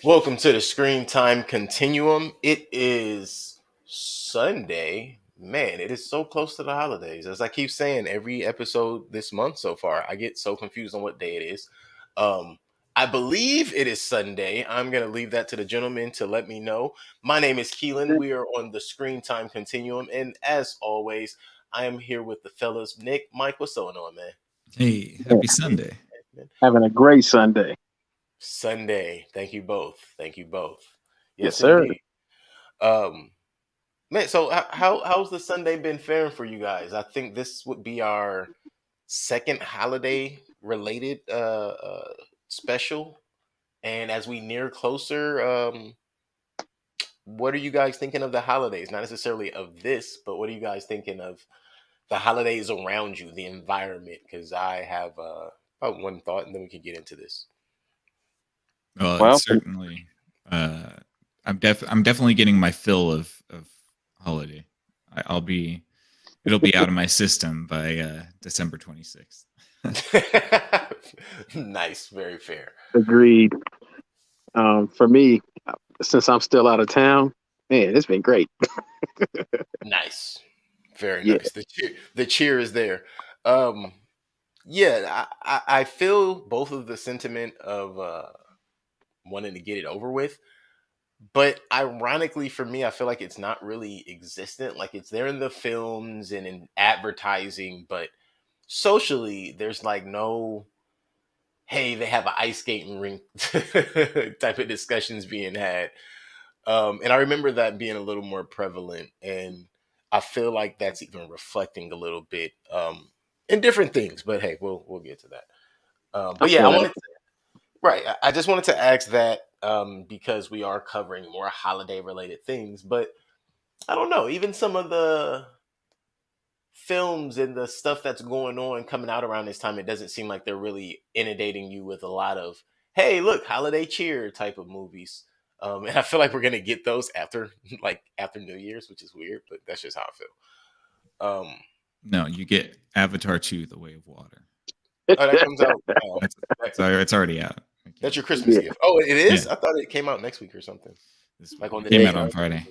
Welcome to the Screen Time Continuum. It is Sunday. Man, it is so close to the holidays. As I keep saying, every episode this month so far, I get so confused on what day it is. Um, I believe it is Sunday. I'm going to leave that to the gentleman to let me know. My name is Keelan. We are on the Screen Time Continuum. And as always, I am here with the fellas. Nick, Mike, what's going on, man? Hey, Yeah, happy Sunday. having a great Sunday. Sunday. Thank you both. Thank you both. Yes, Yes, sir. indeed. Um, Man, so how's the Sunday been faring for you guys? I think this would be our second holiday related special, and as we near closer, what are you guys thinking of the holidays? Not necessarily of this, but what are you guys thinking of the holidays around you, the environment? Because I have about one thought, and then we can get into this. Well, Well, it's certainly. Uh, I'm definitely getting my fill of holiday. I'll be. It'll be out of my system by December 26th. Nice, very fair. agreed. For me, since I'm still out of town, man, it's been great. Nice. Very Yeah, nice. The cheer is there. Um, yeah, I feel both of the sentiment of wanting to get it over with, but ironically for me, I feel like it's not really existent. Like it's there in the films and in advertising, but socially, there's like no, hey, they have an ice skating rink type of discussions being had. And I remember that being a little more prevalent, and I feel like that's even reflecting a little bit in different things. But hey, we'll get to that. I But yeah, I feel that. wanted to, right. I just wanted to ask that because we are covering more holiday related things. But I don't know, even some of the films and the stuff that's going on coming out around this time, it doesn't seem like they're really inundating you with a lot of hey, look, holiday cheer type of movies. And I feel like we're gonna get those after like after New Year's, which is weird, but that's just how I feel. No, you get Avatar 2: The Way of Water. Oh, that comes out. That's That, it's already out. It that's came your out. Christmas Yeah, gift. Oh, it Yeah, is. I thought it came out next week or something, this like on it the came day out on of. Friday.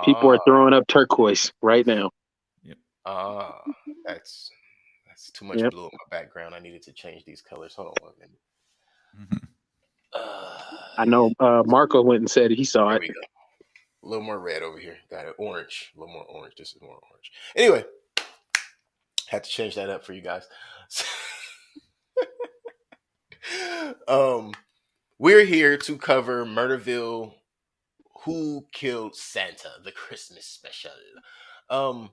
people Ah, are throwing up turquoise right now. Yep. ah, that's too much Yep. blue in my background. I needed to change these colors. Hold on one minute. Mhm. I know Marco went and said he saw There it. we go. A little more red over here. Got it. Orange. A little more orange. This is more orange. Anyway, had to change that up for you guys. um, we're here to cover Murderville. Who Killed Santa? The Christmas special. Um,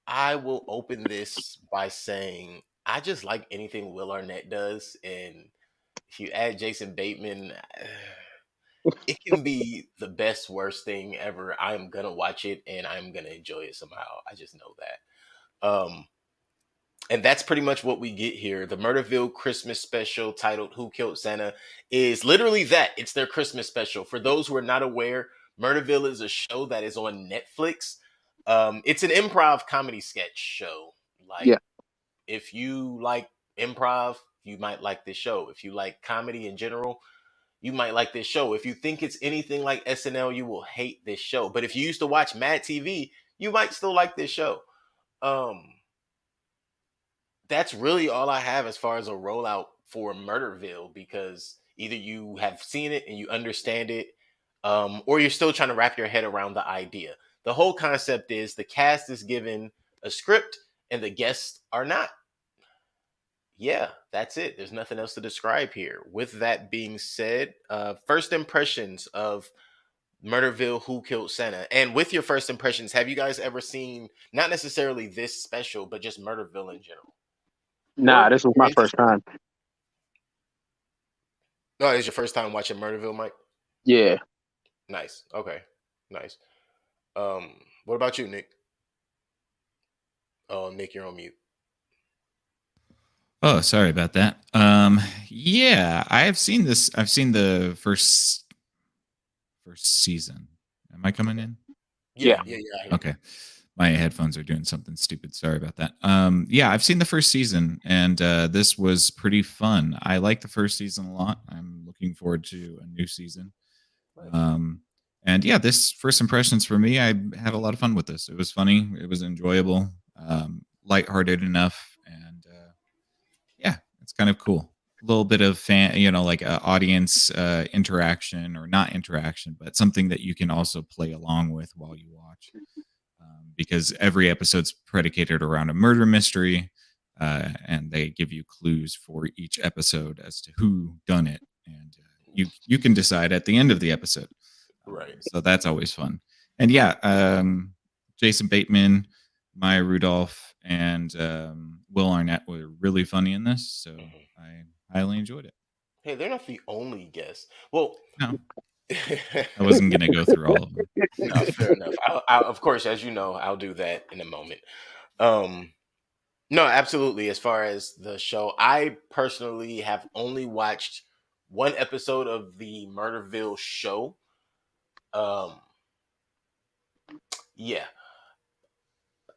I will open this by saying I just like anything Will Arnett does, and if you add Jason Bateman, it can be the best worst thing ever. I'm gonna watch it and I'm gonna enjoy it somehow. I just know that. And that's pretty much what we get here. The Murderville Christmas special titled Who Killed Santa is literally that. It's their Christmas special. For those who are not aware, Murderville is a show that is on Netflix. It's an improv comedy sketch show. Like Yeah, if you like improv, you might like this show. If you like comedy in general, you might like this show. If you think it's anything like SNL, you will hate this show. But if you used to watch Mad TV, you might still like this show. Um, that's really all I have as far as a rollout for Murderville because either you have seen it and you understand it, or you're still trying to wrap your head around the idea. The whole concept is the cast is given a script and the guests are not. Yeah, that's it. There's nothing else to describe here. With that being said, first impressions of Murderville Who Killed Santa. And with your first impressions, have you guys ever seen not necessarily this special, but just Murderville in general? nah, Or this was you're my first interested? time. No, it's your first time watching Murderville, Mike? Yeah. Nice. Okay. Nice. What about you, Nick? Oh, Nick, you're on mute. Oh, sorry about that. Yeah, I have seen this. I've seen the first season. Am I coming in? Yeah, Yeah. yeah, yeah, I hear you. Okay. My headphones are doing something stupid. Sorry about that. Yeah, I've seen the first season, and this was pretty fun. I like the first season a lot. I'm looking forward to a new season. Nice. And yeah, this first impressions for me, I had a lot of fun with this. It was funny, it was enjoyable, lighthearted enough, and yeah, it's kind of cool. A little bit of fan, like audience interaction or not interaction, but something that you can also play along with while you watch. Because every episode's predicated around a murder mystery, and they give you clues for each episode as to who done it, and you can decide at the end of the episode. Right. So that's always fun. And yeah, Jason Bateman, Maya Rudolph, and Will Arnett were really funny in this, so Mhm. I highly enjoyed it. Hey, they're not the only guests. Well, No, I wasn't gonna go through all of them. no, fair enough. Of course, as you know, I'll do that in a moment. Um, no, absolutely. As far as the show, I personally have only watched one episode of the Murderville show. Um, yeah,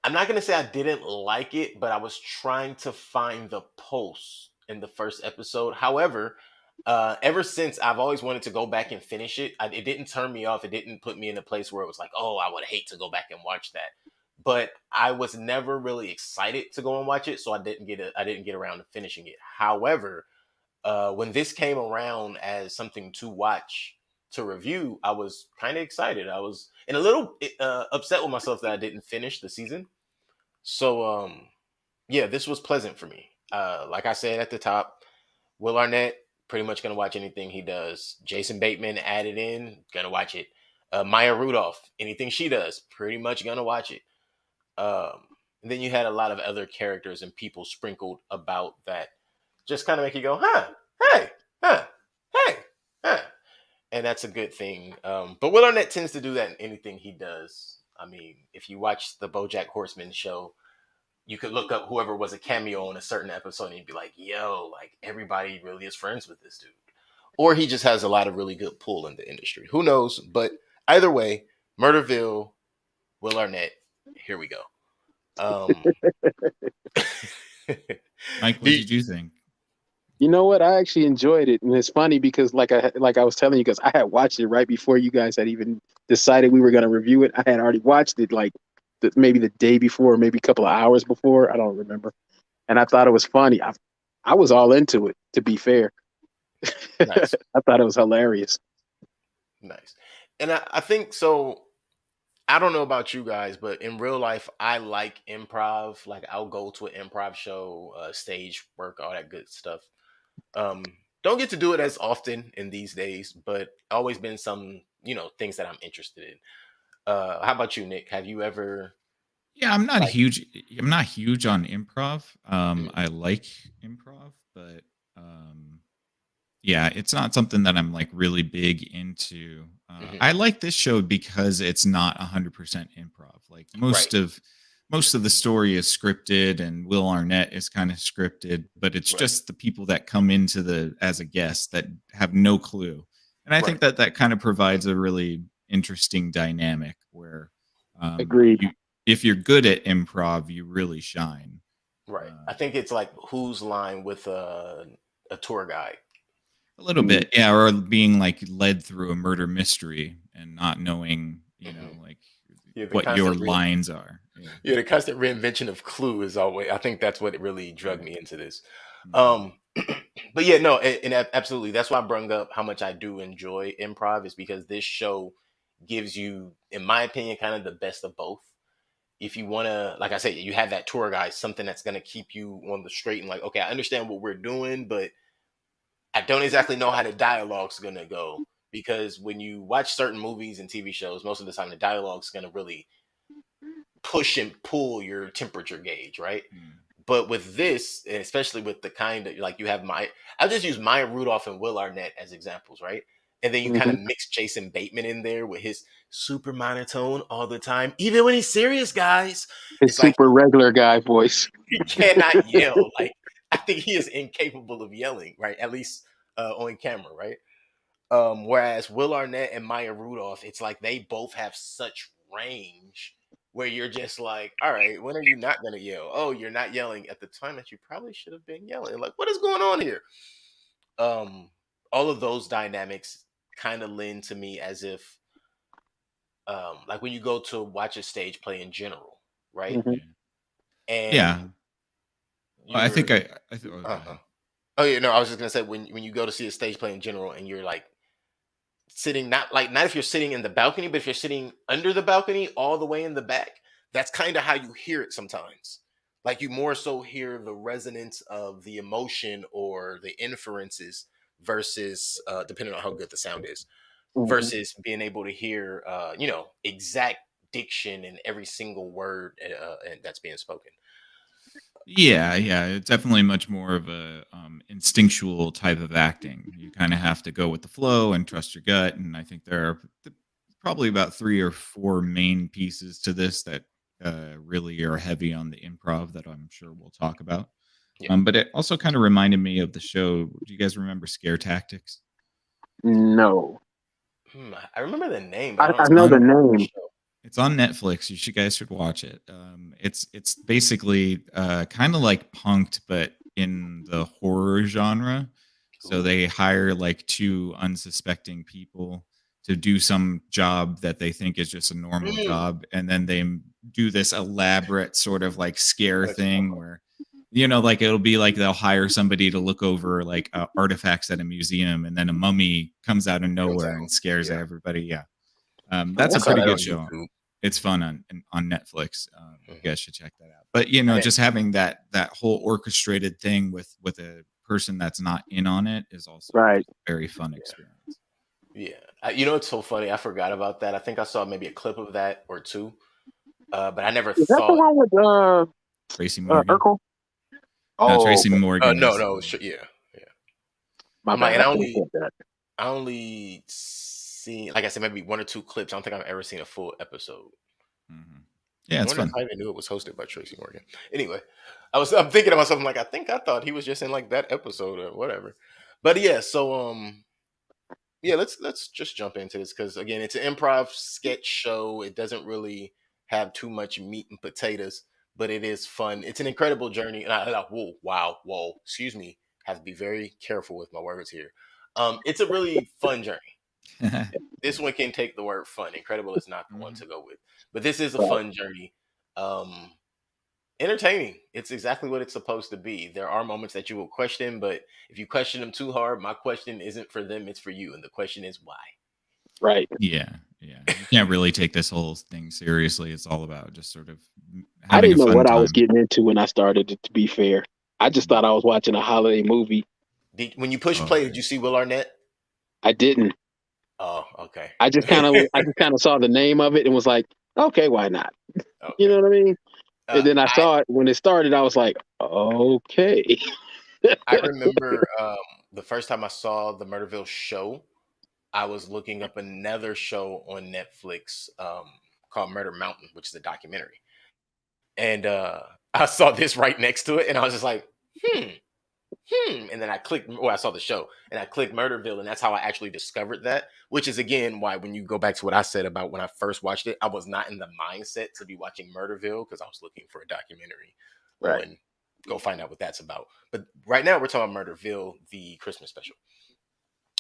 I'm not gonna say I didn't like it, but I was trying to find the pulse in the first episode. However, ever since I've always wanted to go back and finish it. It didn't turn me off. It didn't put me in a place where it was like, oh, I would hate to go back and watch that. But I was never really excited to go and watch it, so I didn't get around to finishing it. However, when this came around as something to watch to review, I was kind of excited. I was and a little upset with myself that I didn't finish the season. So yeah, this was pleasant for me. Like I said at the top, Will Arnett, pretty much gonna watch anything he does. Jason Bateman added in, gonna watch it. Maya Rudolph, anything she does, pretty much gonna watch it. And then you had a lot of other characters and people sprinkled about that just kind of make you go, huh, hey, huh, hey, huh. And that's a good thing. But Will Arnett tends to do that in anything he does. I mean, if you watch the BoJack Horseman show, you could look up whoever was a cameo in a certain episode and you'd be like, yo, like everybody really is friends with this dude. Or he just has a lot of really good pull in the industry. Who knows? But either way, Murderville, Will Arnett, here we go. Um, Mike, what do did you think? You know what? I actually enjoyed it, and it's funny because, like I was telling you, because I had watched it right before you guys had even decided we were going to review it. I had already watched it, like maybe the day before, maybe a couple of hours before. I don't remember, and I thought it was funny. I was all into it. To be fair, nice, I thought it was hilarious. nice. And I think so. I don't know about you guys, but in real life, I like improv. Like I'll go to an improv show, stage work, all that good stuff. Um, don't get to do it as often in these days, but always been some, things that I'm interested in. How about you, Nick? Have you ever Yeah, I'm not like? huge. I'm not huge on improv. Mm, I like improv, but um, yeah, it's not something that I'm like really big into. mhm, I like this show because it's not 100% improv. Like right, most of the story is scripted, and Will Arnett is kind of scripted, but it's right, just the people that come into the as a guest that have no clue. And I right, think that kind of provides a really interesting dynamic where Agreed. you if you're good at improv, you really shine. right. I Uh, think it's like whose line with a tour guide. A little Mm. bit, yeah, or being like led through a murder mystery and not knowing, Hmm. like Yeah, the what your constant lines are. Yeah. yeah, the constant reinvention of Clue is always. I think that's what really drug me into this. Mhm. Um, but yeah, no, absolutely. That's why I brought up how much I do enjoy improv is because this show gives you, in my opinion, kind of the best of both. If you want to, like I said, you have that tour guide, something that's going to keep you on the straight and like, okay, I understand what we're doing, but I don't exactly know how the dialogue's going to go. Because when you watch certain movies and TV shows, most of the time the dialogue's going to really push and pull your temperature gauge, right? Mm. But with this, and especially with the kind of like you have I'll just use Maya Rudolph and Will Arnett as examples, right? And then you kind Mhm. of mix Jason Bateman in there with his super monotone all the time, even when he's serious, guys. His It's like super regular guy voice. he cannot yell. Like I think he is incapable of yelling, right? At least on camera, right? Whereas Will Arnett and Maya Rudolph, it's like they both have such range where you're just like, all right, when are you not gonna yell? Oh, you're not yelling at the time that you probably should have been yelling. Like, what is going on here? All of those dynamics kind of lend to me as if like when you go to watch a stage play in general, right? Hmm. Yeah. Yeah. And I think you're oh, go uh-huh. ahead. Oh yeah, no, I was just gonna say when you go to see a stage play in general and you're like sitting not if you're sitting in the balcony, but if you're sitting under the balcony all the way in the back, that's kind of how you hear it sometimes. Like you more so hear the resonance of the emotion or the inferences versus depending on how good the sound is, Hmm. versus being able to hear exact diction in every single word and that's being spoken. Yeah, yeah, it's definitely much more of a instinctual type of acting. You kind of have to go with the flow and trust your gut. And I think there are probably about 3 or 4 main pieces to this that really are heavy on the improv that I'm sure we'll talk about. Yeah. But it also kind of reminded me of the show. Do you guys remember Scare Tactics? No, I remember the name, but I don't I It's know remember the on the name. show. it's on Netflix. You guys should watch it. It's basically kind of like Punked, but in the horror genre. So Ooh. they hire like 2 unsuspecting people to do some job that they think is just a normal Mm, job, and then they do this elaborate sort of like I scare know what you're talking thing about. where like it'll be like they'll hire somebody to look over like artifacts at a museum, and then a mummy comes out of Comes nowhere and out. scares Yeah. everybody. Yeah, I that's a saw pretty that good on show. YouTube. It's fun on Netflix. You Mhm. guys should check that out. But I didn't. just having that whole orchestrated thing with a person that's not in on it is also Right. just a very fun Yeah. experience. Yeah. It's so funny. I forgot about that. I think I saw maybe a clip of that or two, but I never Is that the thought. one with Tracy Morgan. Urkel? No, Oh, Tracy okay. Morgan No, is no. Yeah. Yeah. My I'm like, bad. and I should have said that. I only seen, like I said, maybe one or two clips. I don't think I've ever seen a full episode. hmm Yeah, I it's wonder if fun. I even knew it was hosted by Tracy Morgan. Anyway, I'm thinking to myself, I'm like, I thought he was just in like that episode or whatever. But yeah, so yeah, let's just jump into this because again, it's an improv sketch show. It doesn't really have too much meat and potatoes, but it is fun. It's an incredible journey. And whoa, wow, whoa, excuse me. Have to be very careful with my words here. It's a really fun journey. This one can take the word fun. Incredible is not the one hmm to go with, but this is a Right. fun journey. Um, Entertaining. It's exactly what it's supposed to be. There are moments that you will question, but if you question them too hard, my question isn't for them, it's for you. And the question is why. Right. Yeah, yeah. You can't really take this whole thing seriously. It's all about just sort of I having a didn't know fun what I was time. getting into when I started it, to be fair. I just thought I was watching a holiday movie. When you push Oh, play, did you see Will Arnett? I didn't. Oh, okay. I just kind of saw the name of it and was like, okay, why not? You Okay. know what I mean? And then I I saw it when it started. I was like, okay. I remember the first time I saw the Murderville show, I was looking up another show on Netflix called Murder Mountain, which is a documentary. And I saw this right next to it, and I was just like, hmm, and then I clicked. Well, I saw the show, and I clicked Murderville, and that's how I actually discovered that. Which is again why, when you go back to what I said about when I first watched it, I was not in the mindset to be watching Murderville because I was looking for a documentary Right. on. Go find out what that's about. But right now, we're talking about Murderville, the Christmas special.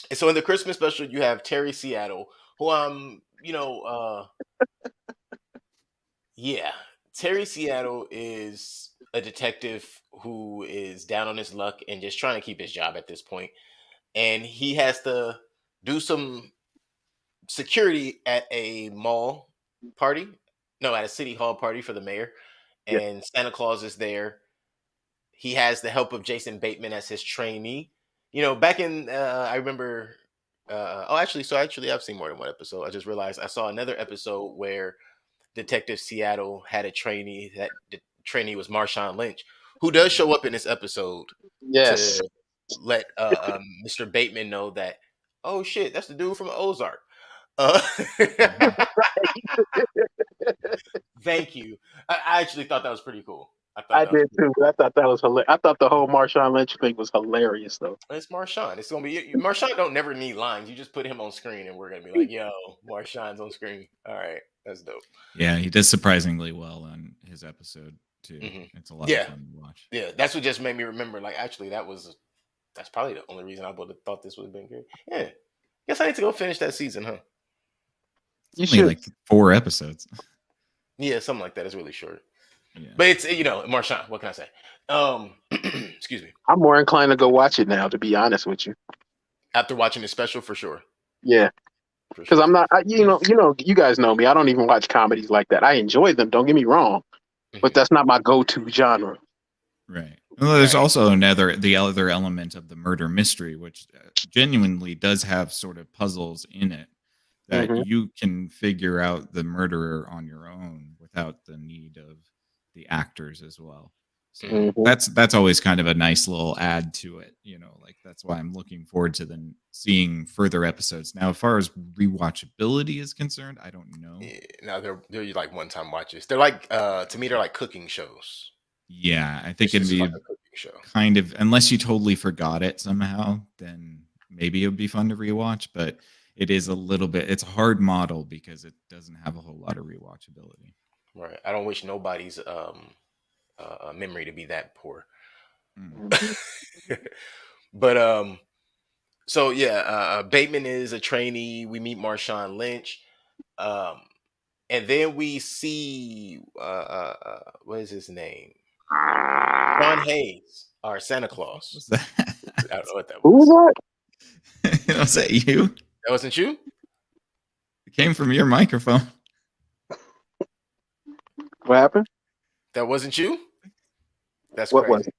And so in the Christmas special, you have Terry Seattle, who yeah, Terry Seattle is a detective who is down on his luck and just trying to keep his job at this point. And he has to do some security at a mall party. No, at a city hall party for the mayor. Yeah. And Santa Claus is there. He has the help of Jason Bateman as his trainee. Back in I remember actually I've seen more than one episode. I just realized I saw another episode where Detective Seattle had a trainee. That the trainee was Marshawn Lynch, who does show up in this episode Yes. to let Mr. Bateman know that, oh shit, that's the dude from Ozark. Uh, Thank you. I actually thought that was pretty cool. I thought I that was did pretty too. I thought that was hilarious. I thought the whole Marshawn Lynch thing was hilarious, though. cool. It's Marshawn. It's gonna be Marshawn. Don't never need lines. You just put him on screen, and we're gonna be like, "Yo, Marshawn's on screen." All right, that's dope. yeah. He does surprisingly well on his episode too. Hmm. It's a lot of Yeah, fun to watch. yeah. That's what just made me remember. Like, actually, that's probably the only reason I would have thought this would have been good. Yeah. Guess I need to go finish that season, huh? You Only should. like 4 episodes. Yeah, something like that. It's really short. Yeah. But it's, Marshawn, what can I say? Excuse me. I'm more inclined to go watch it now, to be honest with you. After watching the special, for sure. Yeah, For because sure. I'm not. You guys know me. I don't even watch comedies like that. I enjoy them. Don't get me wrong, but that's not my go-to genre. Right. Well, there's Right. also the other element of the murder mystery, which genuinely does have sort of puzzles in it that Mhm. you can figure out the murderer on your own without the need of the actors as well. So Mhm. that's always kind of a nice little add to it, like that's why I'm looking forward to then seeing further episodes. Now, as far as rewatchability is concerned, I don't know. Yeah, now they're like one-time watches. They're like to me they're like cooking shows. Yeah, I think It's it'd just like be a cooking show. kind of, unless you totally forgot it somehow, then maybe it would be fun to rewatch, but it is a little bit, it's a hard model because it doesn't have a whole lot of rewatchability. Right. I don't wish nobody's memory to be that poor. Mhm. But so yeah, Bateman is a trainee. We meet Marshawn Lynch. Um and then we see what is his name? Sean Hayes, our Santa What the fuck was Claus. that? I don't know what that Who was. was Was that you? That wasn't you? It came from your microphone. that? What happened? That wasn't you? That's What crazy. was it?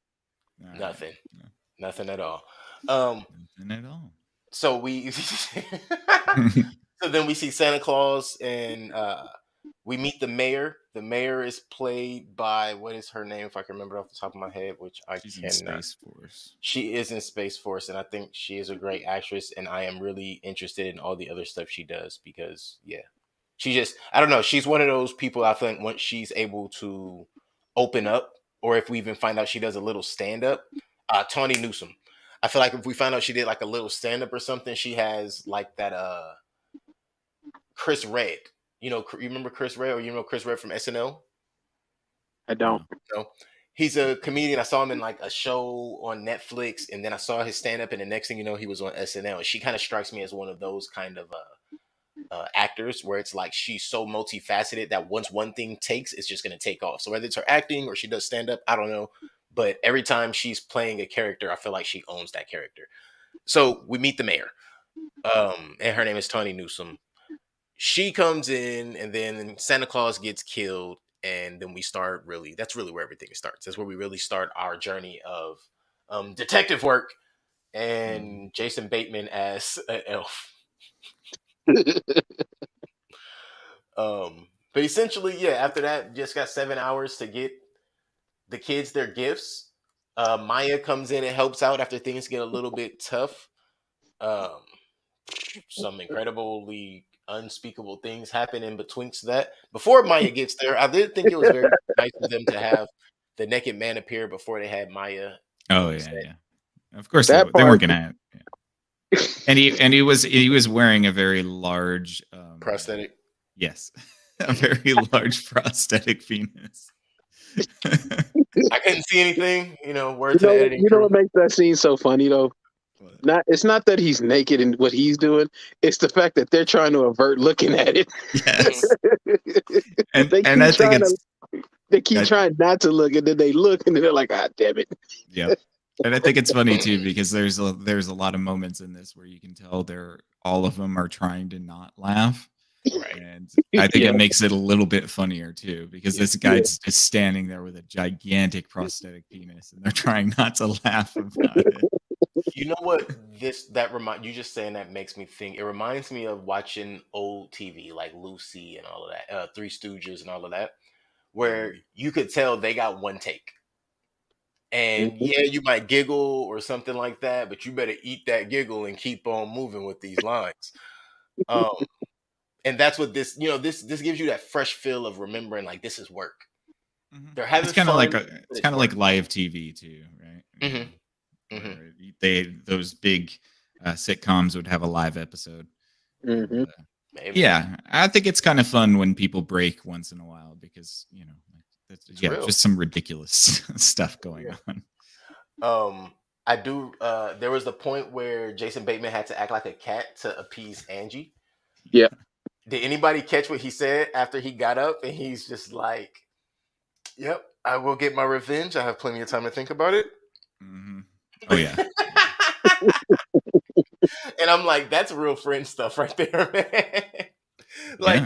Nothing. No, Nothing at all. nothing at all. So we so then we see Santa Claus and we meet the mayor. The mayor is played by, what is her name if I can remember off the top of my head, which I She's in cannot. Space Force. She is in Space Force, and I think she is a great actress, and I am really interested in all the other stuff she does because she just, I don't know, she's one of those people I think once she's able to open up, or if we even find out she does a little stand up, Tawny Newsome. I feel like if we find out she did like a little stand up or something, she has like that Chris Red. You remember Chris Red, or Chris Red from SNL? I don't. No. He's a comedian. I saw him in like a show on Netflix, and then I saw his stand up, and the next thing you know, he was on SNL. And she kind of strikes me as one of those kind of actors where it's like she's so multifaceted that once one thing takes, it's just going to take off. So whether it's her acting or she does stand up, I don't know. But every time she's playing a character, I feel like she owns that character. So we meet the mayor, and her name is Tawny Newsome. She comes in, and then Santa Claus gets killed, and then we start really. That's really where everything starts. That's where we really start our journey of detective work and Jason Bateman as an elf. But essentially, yeah. After that, just got 7 hours to get the kids their gifts. Maya comes in and helps out after things get a little bit tough. Um, some incredibly unspeakable things happen in betwixt that. Before Maya gets there, I did think it was very nice of them to have the naked man appear before they had Maya. Oh on yeah, set. yeah. Of course That they weren't part. gonna. Yeah. And he was wearing a very large Prosthetic. yes, a very large prosthetic penis. I couldn't see anything. Word to the editing You know crew. what makes that scene so funny though? It's not that he's naked and what he's doing. It's the fact that they're trying to avert looking at it. Yes, and They and I keep think trying it's They keep I- trying not to look, and then they look, and then they're like, "Ah, damn it!" yeah. And I think it's funny too because there's a lot of moments in this where you can tell all of them are trying to not laugh. Right. And I think Yeah. it makes it a little bit funnier too because this guy's just standing there with a gigantic prosthetic penis and they're trying not to laugh about it. You know what you just saying that makes me think. It reminds me of watching old TV like Lucy and all of that, Three Stooges and all of that, where you could tell they got one take. And yeah, you might giggle or something like that, but you better eat that giggle and keep on moving with these lines. And that's what this gives you that fresh feel of remembering like this is work. They're having It's kind of fun. like like live TV too, right? Where those big sitcoms would have a live episode. Mhm. Yeah, I think it's kind of fun when people break once in a while because real. just some ridiculous stuff going on. I do. There was a point where Jason Bateman had to act like a cat to appease Angie. Yeah. Did anybody catch what he said after he got up and he's just like, "Yep, I will get my revenge. I have plenty of time to think about it." Hmm. Oh yeah. And I'm like, that's real friend stuff right there, man. Like,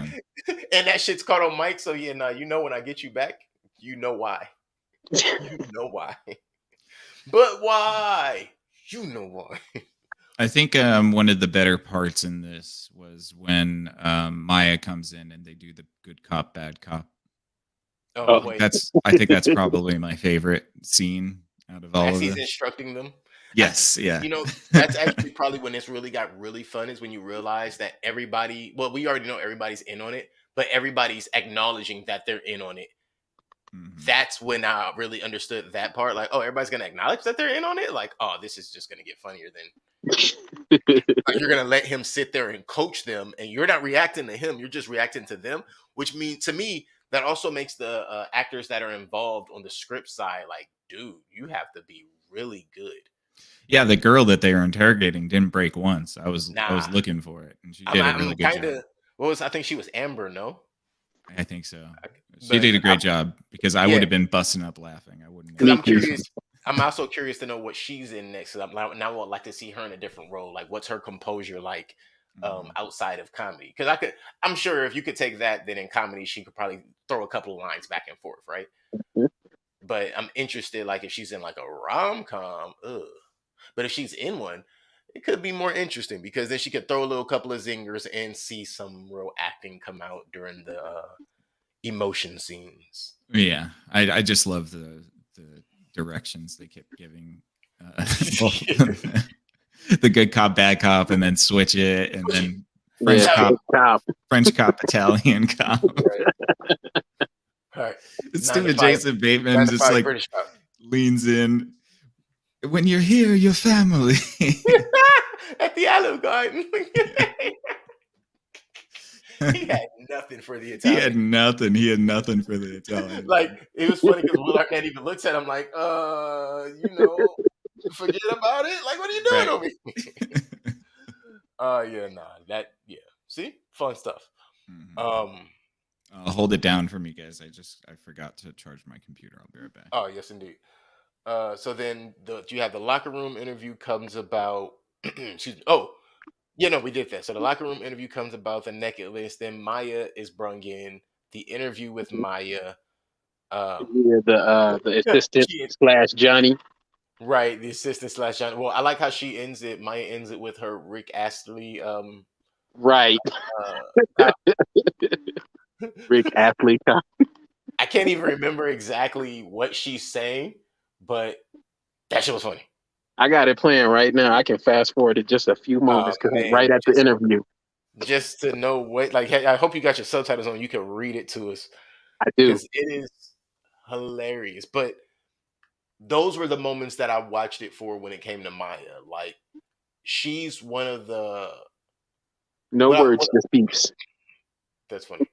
Yeah. and that shit's caught on mic. So yeah, no, you know when I get you back, you know why. You know why. But why? You know why. I think one of the better parts in this was when Maya comes in and they do the good cop, bad cop. Oh Oh. wait, I think that's probably my favorite scene out of all as of he's this. instructing them. Yes, yeah. You know, that's actually probably when it's really got really fun is when you realize that everybody, well, we already know everybody's in on it, but everybody's acknowledging that they're in on it. Mhm. That's when I really understood that part. Like, oh, everybody's gonna acknowledge that they're in on it. Like, oh, this is just gonna get funnier than like, you're gonna let him sit there and coach them, and you're not reacting to him. You're just reacting to them, which means to me that also makes the actors that are involved on the script side like, dude, you have to be really good. Yeah, the girl that they were interrogating didn't break once. I was Nah, looking for it, and she I'm, did a really I'm good kind job. of. What was I think she was Amber? No, I think so. She but did a great job because I yeah, would have been busting up laughing. I wouldn't. because Me I'm too. curious. I'm also curious to know what she's in next. 'Cause now I would like to see her in a different role. Like, what's her composure like Mhm. outside of comedy? Because I'm sure if you could take that, then in comedy she could probably throw a couple of lines back and forth, right? But I'm interested, like if she's in like a rom com, but if she's in one, it could be more interesting because then she could throw a little couple of zingers and see some real acting come out during the emotion scenes. Yeah, I just love the directions they kept giving. Both the good cop, bad cop, and then switch it, and then French Yeah, cop, cop. French cop, Italian cop. Right. All right. It's 9 to stupid. 5. Jason 9 Bateman to just 5 like British cop. leans in. When you're here, your family. At the Olive Garden. He had nothing for the He Italian. had nothing. He had nothing for the Italian. Like, it was funny because Will Arnett even looks at him like, forget about it. Like, what are you doing Right. over here? Yeah. See? Fun stuff. Mhm. I'll hold it down for me, guys. I forgot to charge my computer. I'll be right back. Oh, yes, indeed. So then you have the locker room interview comes about. Excuse me. Oh, yeah, no, we did that. So the locker room interview comes about the naked list. Then Maya is brung in. The interview with Maya. Yeah, the assistant She slash Johnny. right, the assistant slash John. Well, I like how she ends it. Maya ends it with her Rick Astley. Right. Uh, Rick Astley. I can't even remember exactly what she's saying, but that shit was funny. I got it playing right now. I can fast forward it just a few moments because Man, right at the interview. just to know what, like, hey, I hope you got your subtitles on. You can read it to us I do. because it is hilarious. But those were the moments that I watched it for when it came to Maya. Like, she's one of the. No what I- words, what- just beeps. that's funny.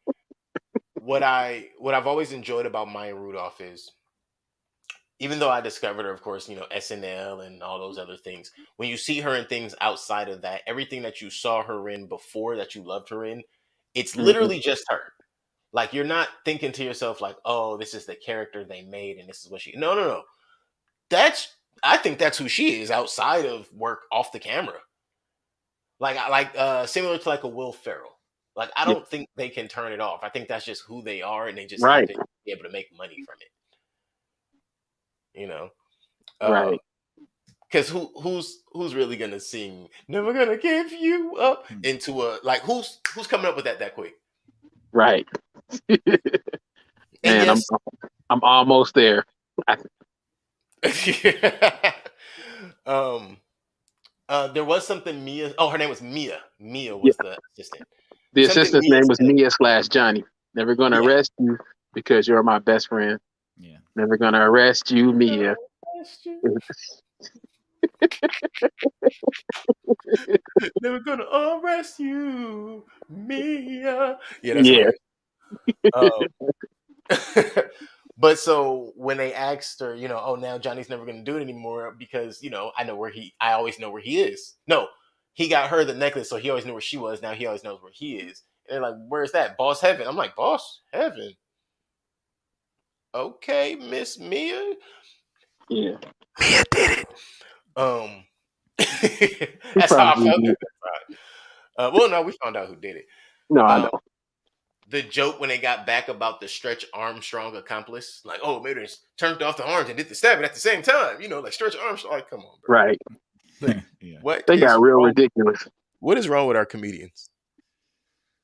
What I've always enjoyed about Maya Rudolph is, even though I discovered her, of course, SNL and all those other things. When you see her in things outside of that, everything that you saw her in before that you loved her in, it's literally just her. Like, you're not thinking to yourself like, "Oh, this is the character they made, and this is what she." No. I think that's who she is outside of work, off the camera. Like similar to like a Will Ferrell. Like, I don't think they can turn it off. I think that's just who they are, and they just Right. have to be able to make money from it. Right. Because who's really gonna sing "Never Gonna Give You Up" into a, like, who's coming up with that quick? Right. And Man, yes, I'm almost there. there was something Mia. Oh, her name was Mia. Mia was the assistant. The Something assistant's Mia name was said. Mia slash Johnny. Never gonna arrest you because you're my best friend. Yeah. Never gonna arrest you, Mia. Never gonna arrest you, Mia. Yeah, that's hilarious. But so when they asked her, oh, now Johnny's never going to do it anymore because I always know where he is. No, he got her the necklace, so he always knew where she was. Now he always knows where he is. And they're like, "Where's that? Boss Heaven?" I'm like, "Boss Heaven? Okay, Miss Mia." Yeah. Mia did it. He That's how I probably felt. did. Well, no, we found out who did it. No, I Um, know. the joke when they got back about the Stretch Armstrong accomplice, like, oh, maybe they turned off the arms and did the stabbing at the same time. Like Stretch Armstrong. Like, come on, bro. Right. Like, Yeah. what They is got real wrong- ridiculous. What is wrong with our comedians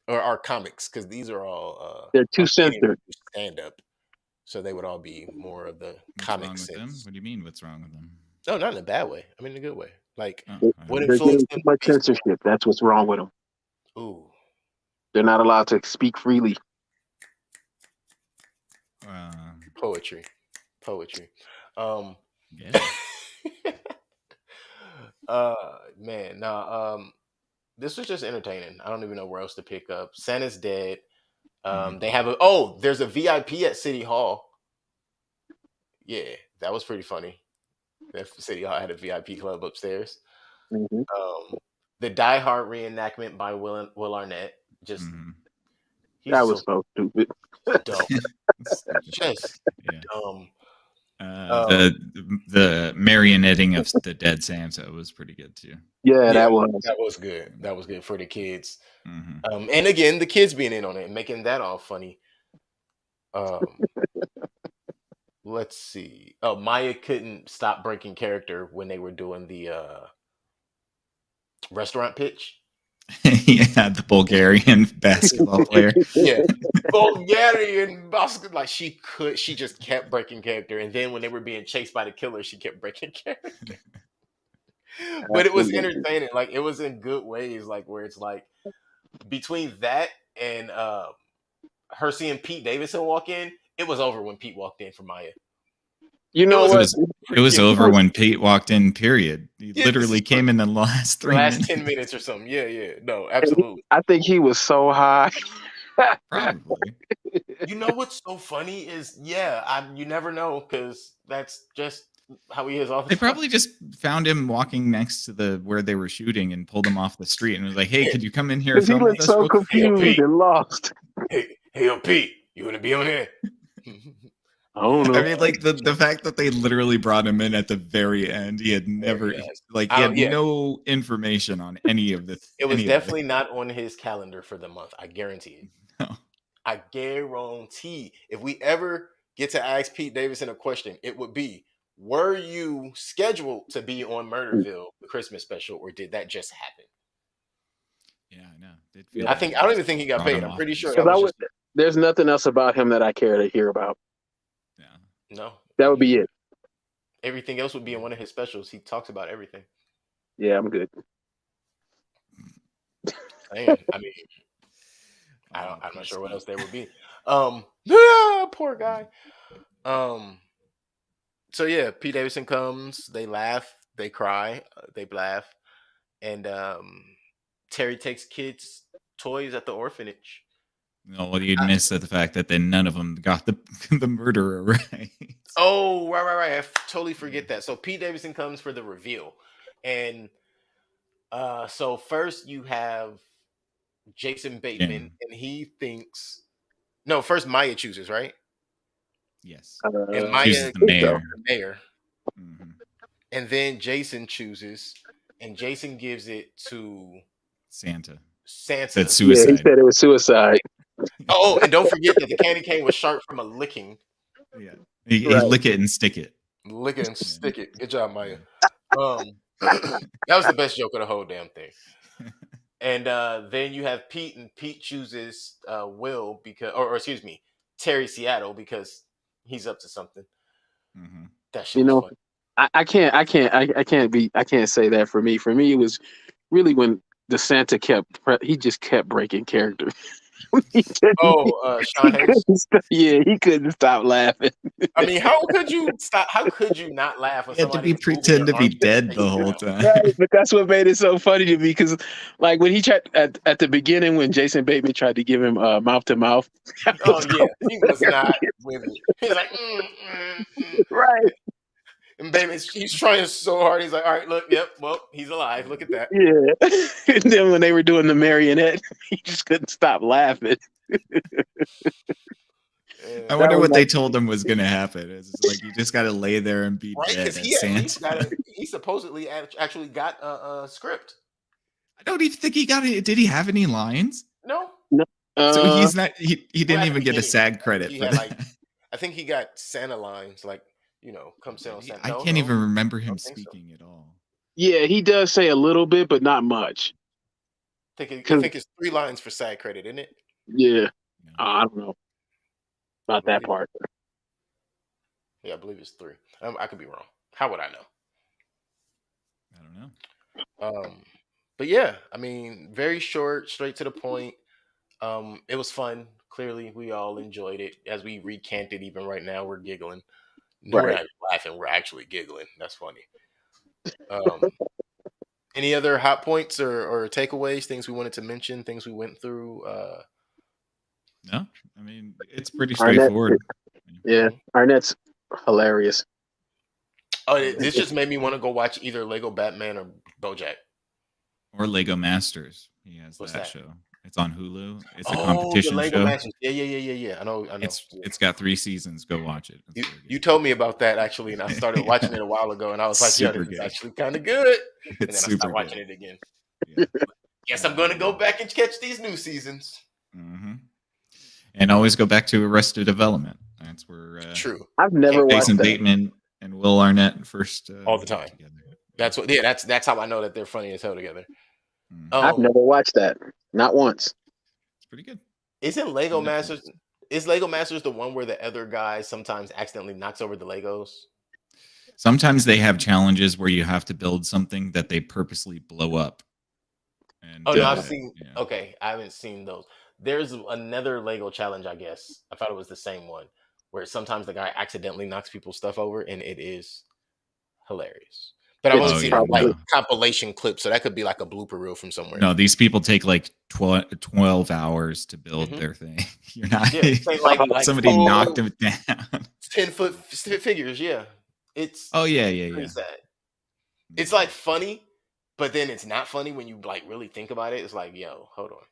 or our comics? Because these are all They're too censored. stand up, so they would all be more of the What's wrong comic with them? sense. What do you mean? What's wrong with them? No, not in a bad way. I mean in a good way. Like, Oh, what They're influenced getting them? too much censorship. That's what's wrong with them. Ooh, They're not allowed to speak freely. poetry. Yeah. Man, nah. This was just entertaining. I don't even know where else to pick up. Santa's dead. They have there's a VIP at City Hall. Yeah, that was pretty funny. That City Hall had a VIP club upstairs. Mm-hmm. The Die Hard reenactment by Will Arnett. Just he's That was so stupid. dumb. Just Yeah. dumb. The marionetting of the dead Santa was pretty good too. Yeah, that was. That was good. That was good for the kids. Mm-hmm. And again, the kids being in on it and making that all funny. Let's see. Oh, Maya couldn't stop breaking character when they were doing the restaurant pitch. Yeah, the Bulgarian basketball player. Yeah, Bulgarian basketball. Like she just kept breaking character, and then when they were being chased by the killer, she kept breaking character. But it was entertaining. Like it was in good ways. Like where it's like between that and her seeing Pete Davidson walk in, it was over when Pete walked in for Maya. You know what? It was over when Pete walked in, period. He literally came in the last 3 minutes. 10 minutes or something. Yeah. No, absolutely. I think he was so high. Probably. You know what's so funny is, you never know because that's just how he is all the They time. probably just found him walking next to where they were shooting and pulled him off the street and was like, "Hey, could you come in here?" He looked so confused and lost. Hey, yo, Pete, you want to be on here? I don't know. I mean, like the fact that they literally brought him in at the very end. He had never, he had no information on any of this. It was definitely not on his calendar for the month. I guarantee it. No. I guarantee. If we ever get to ask Pete Davidson a question, it would be, were you scheduled to be on Murderville, the Christmas special, or did that just happen? Yeah, I know. I don't even think he got paid. I'm pretty sure. There's nothing else about him that I care to hear about. Yeah. No. That would be it. Everything else would be in one of his specials. He talks about everything. Yeah, I'm good. I mean, I'm not sure what else there would be. Poor guy. So yeah, Pete Davidson comes. They laugh. They cry. They laugh. And Terry takes kids' toys at the orphanage. No, well, you'd miss the fact that then none of them got the murderer right. Oh, right. I totally forget that. So Pete Davidson comes for the reveal. And so first you have Jason Bateman, and he thinks... No, first Maya chooses, right? Yes. And Maya chooses the mayor. Mm-hmm. And then Jason chooses, and Jason gives it to... Santa. That's Yeah, suicide. he said it was suicide. Oh, and don't forget that the candy cane was sharp from a licking. Yeah. He lick it and stick it. Lick it and stick it. Good job, Maya. That was the best joke of the whole damn thing. And then you have Pete, and Pete chooses Will because, or excuse me, Terry Seattle because he's up to something. Mm-hmm. That shit was fun. I can't say that for me. For me, it was really when the Santa just kept breaking character. He couldn't- Sean Hayes. yeah, he couldn't stop laughing. I mean, how could you stop? How could you not laugh when He had to somebody be pretend to be dead the whole time. Right, but that's what made it so funny to me because, like, when he tried at the beginning when Jason Bateman tried to give him mouth to mouth. Oh yeah, he was not with it. He's like, Right. and baby, he's trying so hard. He's like, all right, look, yep, well, he's alive. Look at that. Yeah. And then when they were doing the marionette, he just couldn't stop laughing. I wonder what they told him was going to happen. It's like you just got to lay there and be right, dead because as he at least Santa. he supposedly actually got a script. I don't even think he got it. Did he have any lines? No, So he's not. He didn't at the even get a beginning, SAG credit he for had, that. like, I think he got Santa lines, like, come sit on Santa. I No, can't no, even remember him don't think so. speaking at all. Yeah, he does say a little bit, but not much. I think 'Cause- it's 3 lines for SAG credit, isn't it? Yeah. Yeah. I don't know about that part. Yeah, I believe it's 3. I could be wrong. How would I know? I don't know. But yeah, I mean, very short, straight to the point. It was fun. Clearly, we all enjoyed it. As we recanted, even right now, we're giggling. No, we're Right. not laughing. We're actually giggling. That's funny. Any other hot points or takeaways? Things we wanted to mention? Things we went through? No, I mean it's pretty Arnett- straightforward. Yeah, Arnett's hilarious. Oh, this just made me want to go watch either Lego Batman or BoJack. Or Lego Masters. He has What's that that? show. It's on Hulu. It's a The competition Lego show. Masters. Yeah. I know. It's got 3 seasons. Go watch it. It's very You good. told me about that actually, and I started watching it a while ago, and I was like, "Yo, Super this is good. actually kind of good." And then It's I super stopped watching good. it again. Yeah. Yes, I'm going to go back and catch these new seasons. hmm And always go back to Arrested Development. That's where True. I've never watched Jason that. Bateman and Will Arnett first All the got time. together. That's what. Yeah, that's how I know that they're funny as hell together. Mhm. I've never watched that. Not once. It's pretty good. Isn't Lego On Netflix. Masters? Is Lego Masters the one where the other guy sometimes accidentally knocks over the Legos? Sometimes they have challenges where you have to build something that they purposely blow up. And Oh no, I've seen. yeah. Okay, I haven't seen those. There's another Lego challenge, I guess. I thought it was the same one, where sometimes the guy accidentally knocks people's stuff over, and it is hilarious. But I've It's only seen probably- like compilation clips, so that could be like a blooper reel from somewhere. No, these people take like 12 hours to build Mhm. their thing. You're not Yeah, say like somebody full knocked them down. 10-foot figures. Yeah, it's Oh yeah. pretty sad. It's like funny, but then it's not funny when you like really think about it. It's like, yo, hold on.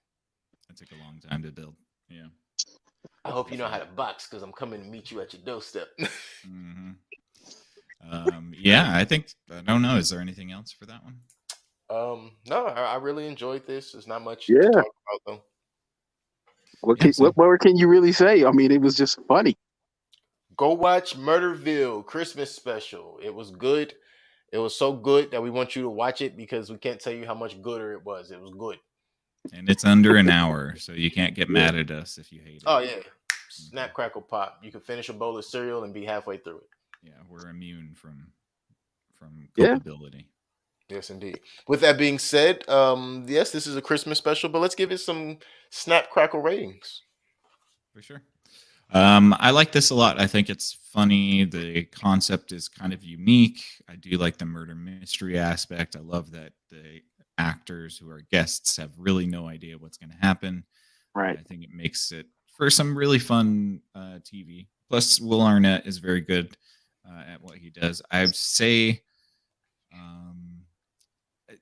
It took a long time to build. Yeah. I hope you know how to box because I'm coming to meet you at your doorstep. hmm Yeah, I think I don't know. Is there anything else for that one? No, I really enjoyed this. There's not much Yeah. to talk about though. What more can you really say? I mean, it was just funny. Go watch Murderville Christmas special. It was good. It was so good that we want you to watch it because we can't tell you how much gooder it was. It was good. And it's under an hour, so you can't get mad at us if you hate it. Oh yeah. Snap, crackle, pop. You can finish a bowl of cereal and be halfway through it. Yeah, we're immune from Yeah. culpability. Yes, indeed. With that being said, yes, this is a Christmas special, but let's give it some snap, crackle ratings. For sure. I like this a lot. I think it's funny. The concept is kind of unique. I do like the murder mystery aspect. I love that the actors who are guests have really no idea what's going to happen. Right. I think it makes it for some really fun TV. Plus, Will Arnett is very good at what he does. I'd say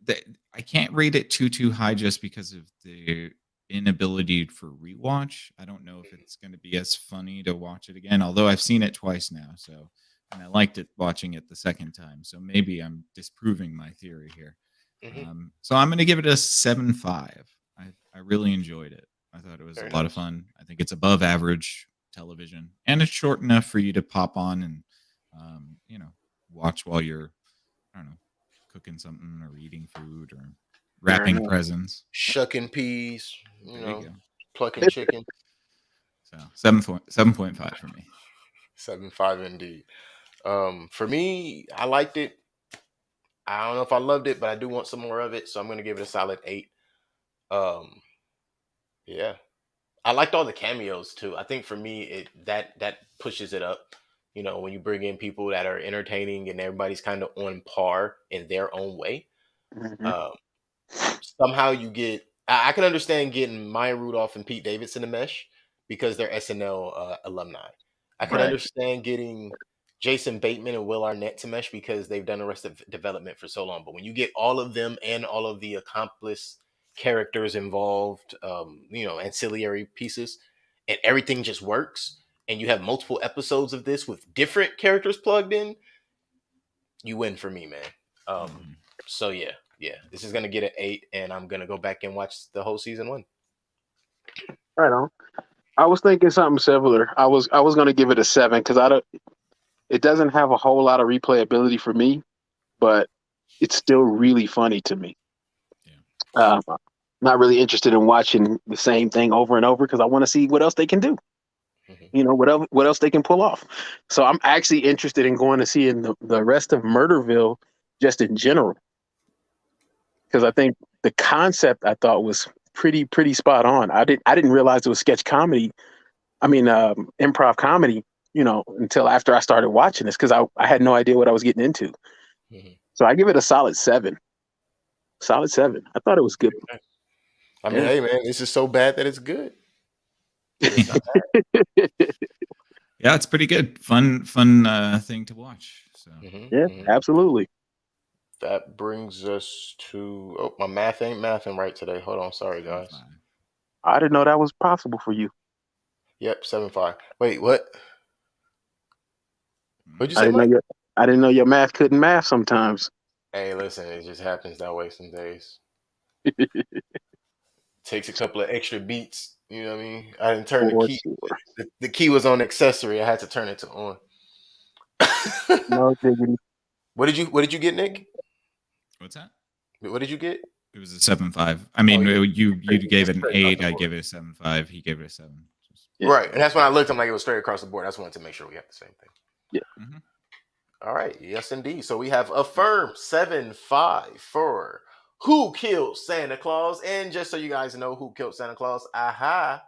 that I can't rate it too high just because of the inability for rewatch. I don't know if it's going to be as funny to watch it again, although I've seen it twice now. So, and I liked it watching it the second time. So maybe I'm disproving my theory here. Mhm. So I'm going to give it a 7.5. I really enjoyed it. I thought it was Very a lot of fun. I think it's above average television, and it's short enough for you to pop on and watch while you're, I don't know, cooking something or eating food or wrapping enough. presents. Shucking peas, There you go. plucking chicken. So 7.5 for me. 7.5 indeed. For me, I liked it. I don't know if I loved it, but I do want some more of it, so I'm going to give it a solid 8. Yeah, I liked all the cameos too. I think for me, that pushes it up. You know, when you bring in people that are entertaining and everybody's kind of on par in their own way. Hmm. Um, Somehow you get. I can understand getting Maya Rudolph and Pete Davidson to mesh because they're SNL alumni. I can Right. understand getting Jason Bateman and Will Arnett to mesh because they've done Arrested Development for so long. But when you get all of them and all of the accomplice characters involved, ancillary pieces, and everything just works, and you have multiple episodes of this with different characters plugged in, you win for me, man. Um, Mhm. so yeah, this is gonna get an 8, and I'm gonna go back and watch the whole season 1. Right on. I was thinking something similar. I was gonna give it a 7 because I don't. It doesn't have a whole lot of replayability for me, but it's still really funny to me. Yeah. Not really interested in watching the same thing over and over because I want to see what else they can do. Mhm. What else they can pull off. So I'm actually interested in going to see in the rest of Murderville just in general because I think the concept I thought was pretty spot on. I didn't realize it was sketch comedy. I mean, improv comedy. Until after I started watching this because I had no idea what I was getting into. Mhm. So I give it a solid 7. Solid 7. I thought it was good. I mean, Yeah. hey man, this is so bad that it's good. It's not Yeah, it's pretty good. Fun thing to watch. So bad. Yeah, absolutely. That brings us to. Oh, my math ain't mathing right today. Hold on, sorry guys. 7-5. I didn't know that was possible for you. Yep, 7-5. Wait, what? What'd you I say, didn't know Mike? your I didn't know your math couldn't math sometimes. Hey, listen, it just happens that way some days. Takes a couple of extra beats. You know what I mean? I didn't turn the For key. sure. The key was on accessory. I had to turn it to on. No diggity. What did you get, Nick? What's that? What did you get? It was a 7-5. I Oh, mean, yeah, you gave it an straight across 8. the I board. gave it a 7-5. He gave it a 7. Yeah. Right, and that's when I looked. I'm like, it was straight across the board. I just wanted to make sure we have the same thing. Yeah. Mm-hmm. All right, yes, indeed. So we have a firm 7-5 for Who Killed Santa Claus, and just so you guys know who killed Santa Claus, aha,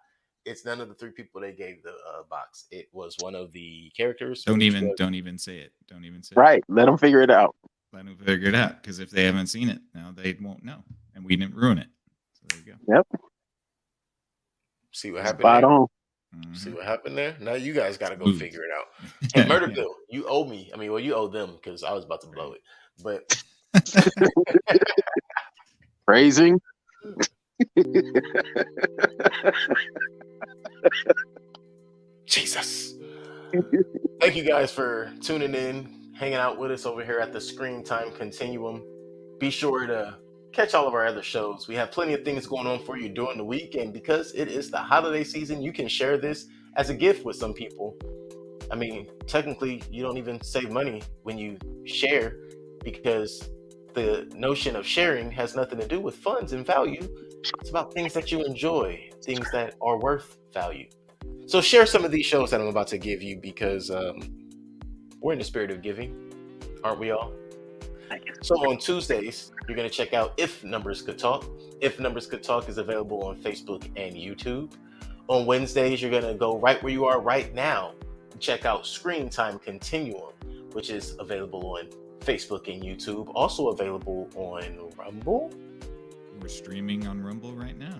it's none of the 3 people they gave the box. It was one of the characters, Don't which even was don't even say it. Don't even say it. Right. Let them figure it out. Let them figure it out because if they haven't seen it, now they won't know, and we didn't ruin it. So there you go. Yep. see what happened Spot there. on. See Mhm. what happened there. Now you guys got to go Smooth. figure it out. And Yeah. Murderville, you owe me. I mean, well, you owe them because I was about to blow it, but Phrasing. Jesus. Thank you guys for tuning in, hanging out with us over here at the Screen Time Continuum. Be sure to catch all of our other shows. We have plenty of things going on for you during the week, and because it is the holiday season, you can share this as a gift with some people. I mean, technically, you don't even save money when you share because the notion of sharing has nothing to do with funds and value. It's about things that you enjoy, things that are worth value. So share some of these shows that I'm about to give you because we're in the spirit of giving, aren't we all? So on Tuesdays, you're going to check out If Numbers Could Talk. If Numbers Could Talk is available on Facebook and YouTube. On Wednesdays, you're going to go right where you are right now and check out Screen Time Continuum, which is available on Facebook and YouTube. Also available on Rumble. We're streaming on Rumble right now.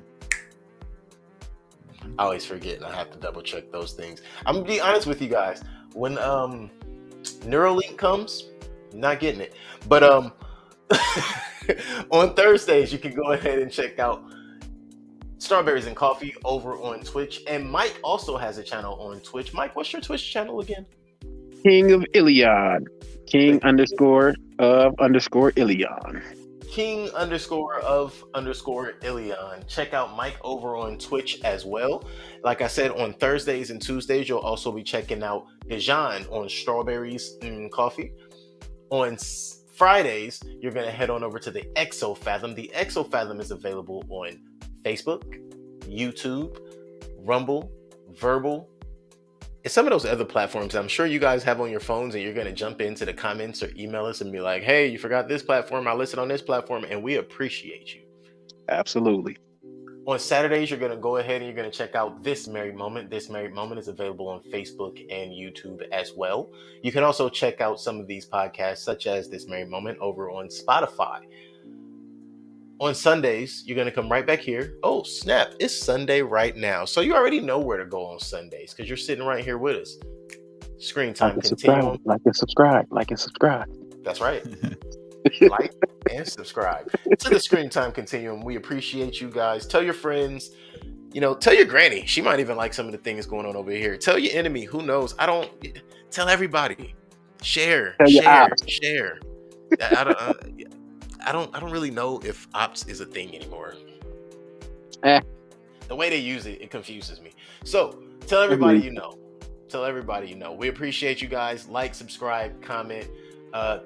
I always forget and I have to double check those things. I'm going to be honest with you guys. When Neuralink comes, I'm not getting it. But on Thursdays, you can go ahead and check out Strawberries and Coffee over on Twitch. And Mike also has a channel on Twitch. Mike, what's your Twitch channel again? King of Ilion. King _of _Ilion. King _of _Ilion. Check out Mike over on Twitch as well. Like I said, on Thursdays and Tuesdays, you'll also be checking out Dejan on Strawberries and Coffee. On Fridays, you're going to head on over to the Exofathom. The Exofathom is available on Facebook, YouTube, Rumble, Verbal, and some of those other platforms I'm sure you guys have on your phones, and you're going to jump into the comments or email us and be like, hey, you forgot this platform. I listed on this platform, and we appreciate you. Absolutely. On Saturdays, you're going to go ahead and you're going to check out This Married Moment. This Married Moment is available on Facebook and YouTube as well. You can also check out some of these podcasts, such as This Married Moment, over on Spotify. On Sundays, you're going to come right back here. Oh, snap. It's Sunday right now. So you already know where to go on Sundays because you're sitting right here with us. Screen Time Continuum. Like and subscribe. That's right. Like and subscribe to the Screen Time Continuum. We appreciate you guys. Tell your friends, tell your granny. She might even like some of the things going on over here. Tell your enemy. Who knows? Tell everybody. Share. I don't really know if ops is a thing anymore. The way they use it confuses me. So tell everybody you know. We appreciate you guys. Like, subscribe, comment,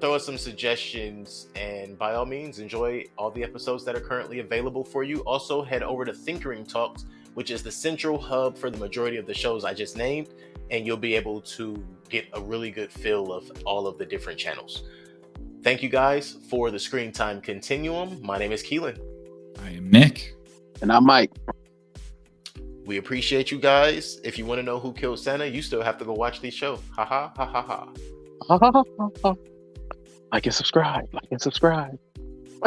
throw us some suggestions, and by all means, enjoy all the episodes that are currently available for you. Also, head over to Thinkering Talks, which is the central hub for the majority of the shows I just named, and you'll be able to get a really good feel of all of the different channels. Thank you guys for the Screen Time Continuum. My name is Keelan. I am Nick. And I'm Mike. We appreciate you guys. If you want to know who killed Santa, you still have to go watch the show. Ha ha ha ha ha. Like and subscribe.